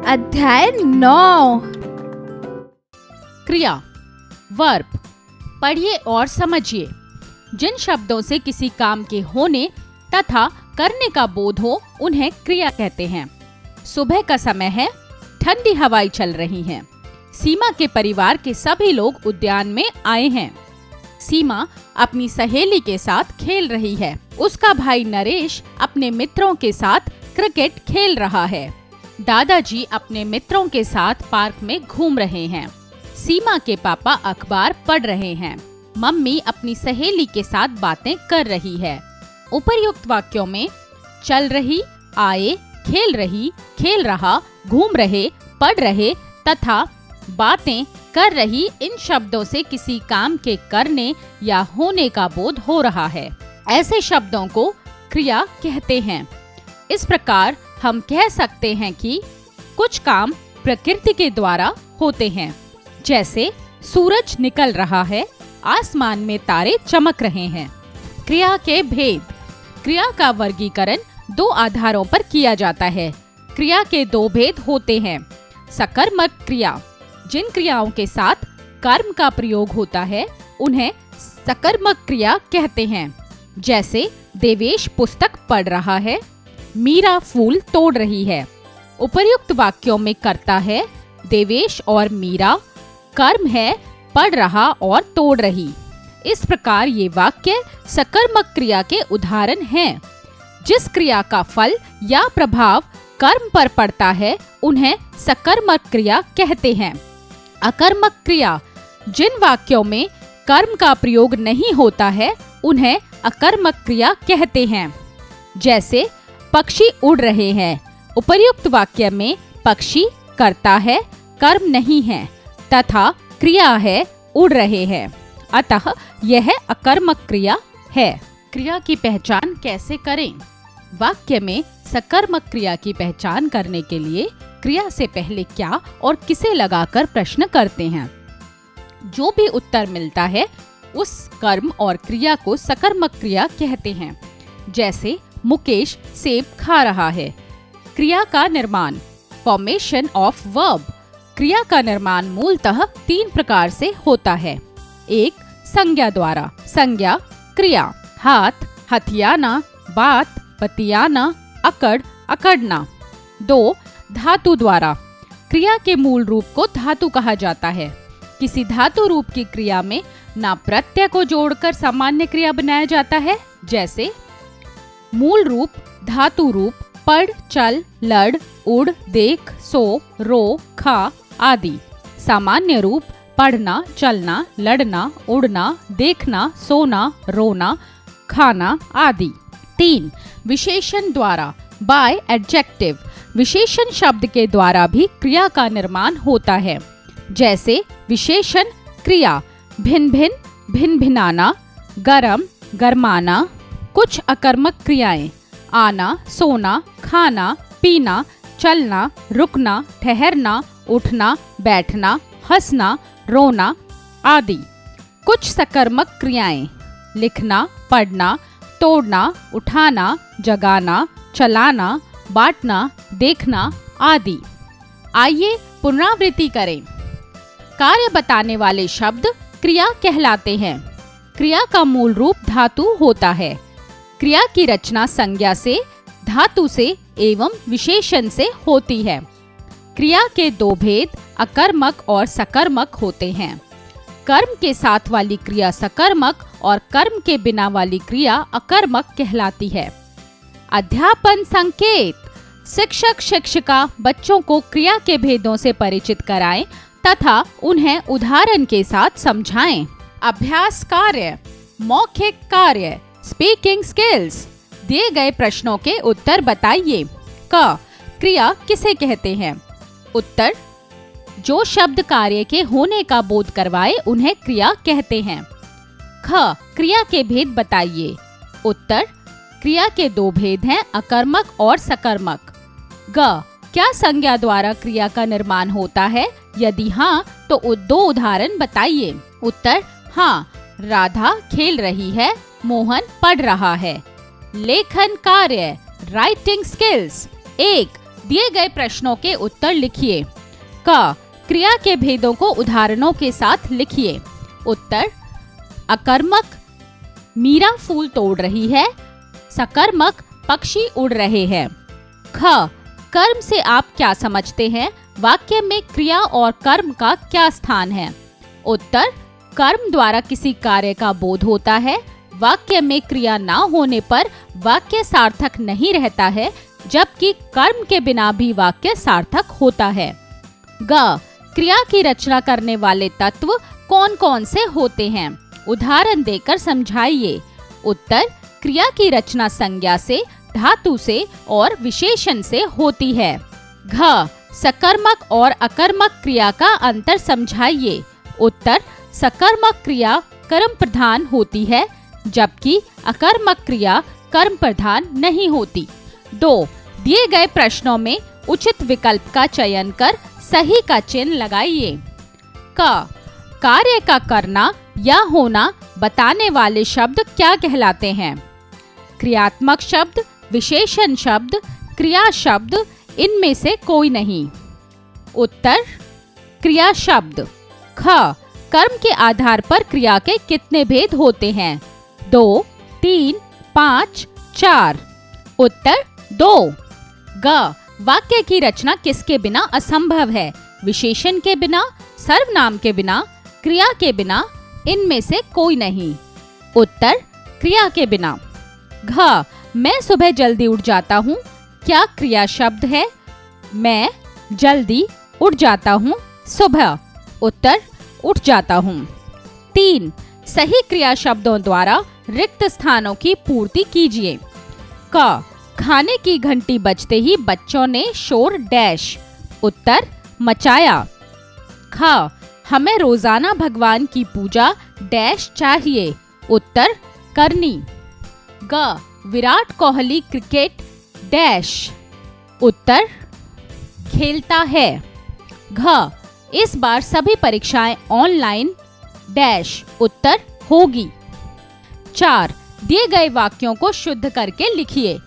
अध्याय 9। क्रिया वर्ब। पढ़िए और समझिए। जिन शब्दों से किसी काम के होने तथा करने का बोध हो उन्हें क्रिया कहते हैं। सुबह का समय है, ठंडी हवाएं चल रही हैं। सीमा के परिवार के सभी लोग उद्यान में आए हैं। सीमा अपनी सहेली के साथ खेल रही है। उसका भाई नरेश अपने मित्रों के साथ क्रिकेट खेल रहा है। दादाजी अपने मित्रों के साथ पार्क में घूम रहे हैं। सीमा के पापा अखबार पढ़ रहे हैं। मम्मी अपनी सहेली के साथ बातें कर रही है। उपर्युक्त वाक्यों में चल रही, आए, खेल रही, खेल रहा, घूम रहे, पढ़ रहे तथा बातें कर रही इन शब्दों से किसी काम के करने या होने का बोध हो रहा है। ऐसे शब्दों को क्रिया कहते हैं। इस प्रकार हम कह सकते हैं कि कुछ काम प्रकृति के द्वारा होते हैं, जैसे सूरज निकल रहा है, आसमान में तारे चमक रहे हैं। क्रिया के भेद। क्रिया का वर्गीकरण दो आधारों पर किया जाता है। क्रिया के दो भेद होते हैं। सकर्मक क्रिया। जिन क्रियाओं के साथ कर्म का प्रयोग होता है उन्हें सकर्मक क्रिया कहते हैं, जैसे देवेश पुस्तक पढ़ रहा है, मीरा फूल तोड़ रही है। उपर्युक्त वाक्यों में कर्ता है देवेश और मीरा, कर्म है पढ़ रहा और तोड़ रही। इस प्रकार ये वाक्य सकर्मक क्रिया के उदाहरण हैं। जिस क्रिया का फल या प्रभाव कर्म पर पड़ता है उन्हें सकर्मक क्रिया कहते हैं। अकर्मक क्रिया। जिन वाक्यों में कर्म का प्रयोग नहीं होता है उन्हें अकर्मक क्रिया कहते हैं, जैसे पक्षी उड़ रहे हैं। उपर्युक्त वाक्य में पक्षी कर्ता है, कर्म नहीं है तथा क्रिया है उड़ रहे हैं, अतः यह अकर्मक क्रिया है। क्रिया की पहचान कैसे करें? वाक्य में सकर्मक क्रिया की पहचान करने के लिए क्रिया से पहले क्या और किसे लगाकर प्रश्न करते हैं। जो भी उत्तर मिलता है उस कर्म और क्रिया को सकर्मक क्रिया कहते हैं। जैसे मुकेश सेब खा रहा है। क्रिया का निर्माण। Formation of verb. क्रिया का निर्माण मूलतः तीन प्रकार से होता है। एक, संज्ञा द्वारा। संज्ञा क्रिया। हाथ हथियाना, बात बतियाना, अकड़ अकड़ना। दो, धातु द्वारा। क्रिया के मूल रूप को धातु कहा जाता है। किसी धातु रूप की क्रिया में ना प्रत्यय को जोड़कर सामान्य क्रिया बनाया जाता है, जैसे मूल रूप, धातु रूप, पढ़, चल, लड़, उड़, देख, सो, रो, खा आदि। सामान्य रूप, पढ़ना, चलना, लड़ना, उड़ना, देखना, सोना, रोना, खाना आदि। तीन, विशेषण द्वारा। By adjective. विशेषण शब्द के द्वारा भी क्रिया का निर्माण होता है, जैसे विशेषण क्रिया भिन्न भिन्न, भिन्न भिन्नाना, गरम गरमाना। कुछ अकर्मक क्रियाएं आना, सोना, खाना, पीना, चलना, रुकना, ठहरना, उठना, बैठना, हंसना, रोना आदि। कुछ सकर्मक क्रियाएं लिखना, पढ़ना, तोड़ना, उठाना, जगाना, चलाना, बांटना, देखना आदि। आइए पुनरावृत्ति करें। कार्य बताने वाले शब्द क्रिया कहलाते हैं। क्रिया का मूल रूप धातु होता है। क्रिया की रचना संज्ञा से, धातु से एवं विशेषण से होती है। क्रिया के दो भेद अकर्मक और सकर्मक होते हैं। कर्म के साथ वाली क्रिया सकर्मक और कर्म के बिना वाली क्रिया अकर्मक कहलाती है। अध्यापन संकेत। शिक्षक शिक्षिका बच्चों को क्रिया के भेदों से परिचित कराएं तथा उन्हें उदाहरण के साथ समझाएं। अभ्यास कार्य। मौखिक कार्य स्पीकिंग स्किल्स। दिए गए प्रश्नों के उत्तर बताइए। क, क्रिया किसे कहते हैं? उत्तर, जो शब्द कार्य के होने का बोध करवाए उन्हें क्रिया कहते हैं। ख, क्रिया के भेद बताइए। उत्तर, क्रिया के दो भेद हैं, अकर्मक और सकर्मक। ग, क्या संज्ञा द्वारा क्रिया का निर्माण होता है? यदि हाँ तो दो उदाहरण बताइए। उत्तर, हाँ, राधा खेल रही है, मोहन पढ़ रहा है। लेखन कार्य राइटिंग स्किल्स। 1, दिए गए प्रश्नों के उत्तर लिखिए। क, क्रिया के भेदों को उदाहरणों के साथ लिखिए। उत्तर, अकर्मक मीरा फूल तोड़ रही है, सकर्मक पक्षी उड़ रहे हैं। ख, कर्म से आप क्या समझते हैं? वाक्य में क्रिया और कर्म का क्या स्थान है? उत्तर, कर्म द्वारा किसी कार्य का बोध होता है। वाक्य में क्रिया ना होने पर वाक्य सार्थक नहीं रहता है, जबकि कर्म के बिना भी वाक्य सार्थक होता है। ग, क्रिया की रचना करने वाले तत्व कौन कौन से होते हैं? उदाहरण देकर समझाइए। उत्तर, क्रिया की रचना संज्ञा से, धातु से और विशेषण से होती है। घ, सकर्मक और अकर्मक क्रिया का अंतर समझाइए। उत्तर, सकर्मक क्रिया कर्म प्रधान होती है, जबकि अकर्मक क्रिया कर्म प्रधान नहीं होती। 2, दिए गए प्रश्नों में उचित विकल्प का चयन कर सही का चिन्ह लगाइए। क, कार्य का करना या होना बताने वाले शब्द क्या कहलाते हैं? क्रियात्मक शब्द, विशेषण शब्द, क्रिया शब्द, इनमें से कोई नहीं। उत्तर, क्रिया शब्द। ख, कर्म के आधार पर क्रिया के कितने भेद होते हैं? 2, 3, 5, 4। उत्तर, 2। ग, वाक्य की रचना किसके बिना असंभव है? विशेषण के बिना, सर्वनाम के बिना, क्रिया के बिना, इनमें से कोई नहीं। उत्तर, क्रिया के बिना। घ, मैं सुबह जल्दी उठ जाता हूँ, क्या क्रिया शब्द है? मैं जल्दी उठ जाता हूँ सुबह। उत्तर, उठ जाता हूँ। 3, सही क्रिया शब्दों द्वारा रिक्त स्थानों की पूर्ति कीजिए। क, खाने की घंटी बजते ही बच्चों ने शोर डैश। उत्तर, मचाया। ख, हमें रोजाना भगवान की पूजा डैश चाहिए। उत्तर, करनी। ग, विराट कोहली क्रिकेट डैश। उत्तर, खेलता है। घ, इस बार सभी परीक्षाएं ऑनलाइन डैश। उत्तर, होगी। 4, दिए गए वाक्यों को शुद्ध करके लिखिए।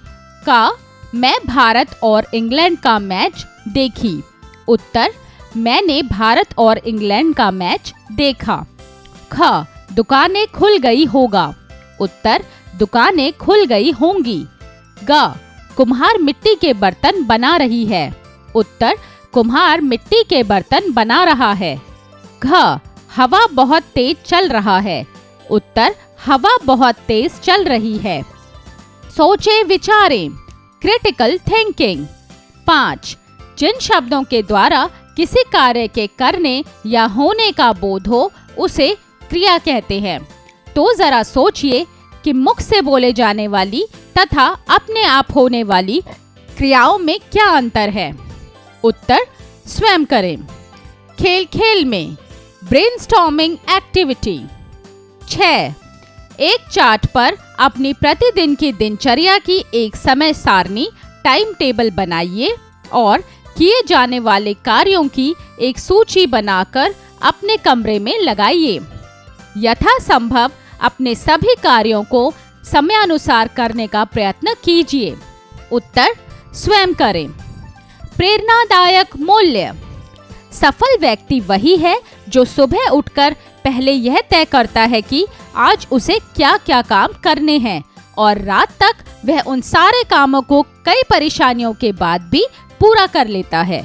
क, मैं भारत और इंग्लैंड का मैच देखी। उत्तर, मैंने भारत और इंग्लैंड का मैच देखा। ख, दुकानें खुल गई होगा। उत्तर, दुकानें खुल गई होंगी। ग, कुम्हार मिट्टी के बर्तन बना रही है। उत्तर, कुम्हार मिट्टी के बर्तन बना रहा है। घ, हवा बहुत तेज चल रहा है। उत्तर, हवा बहुत तेज चल रही है। सोचें विचारें, क्रिटिकल थिंकिंग। 5, जिन शब्दों के द्वारा किसी कार्य के करने या होने का बोध हो उसे क्रिया कहते हैं। तो जरा सोचिए कि मुख से बोले जाने वाली तथा अपने आप होने वाली क्रियाओं में क्या अंतर है? उत्तर स्वयं करें। खेल खेल में, ब्रेनस्टॉर्मिंग एक्टिविटी। 6, एक चार्ट पर अपनी प्रतिदिन की दिनचर्या की एक समय सारणी टाइम टेबल बनाइए और किए जाने वाले कार्यों की एक सूची बनाकर अपने कमरे में लगाइए। यथासंभव अपने सभी कार्यों को समयानुसार करने का प्रयत्न कीजिए। उत्तर स्वयं करें। प्रेरणादायक मूल्य। सफल व्यक्ति वही है जो सुबह उठकर पहले यह तय करता है कि आज उसे क्या क्या काम करने हैं और रात तक वह उन सारे कामों को कई परेशानियों के बाद भी पूरा कर लेता है।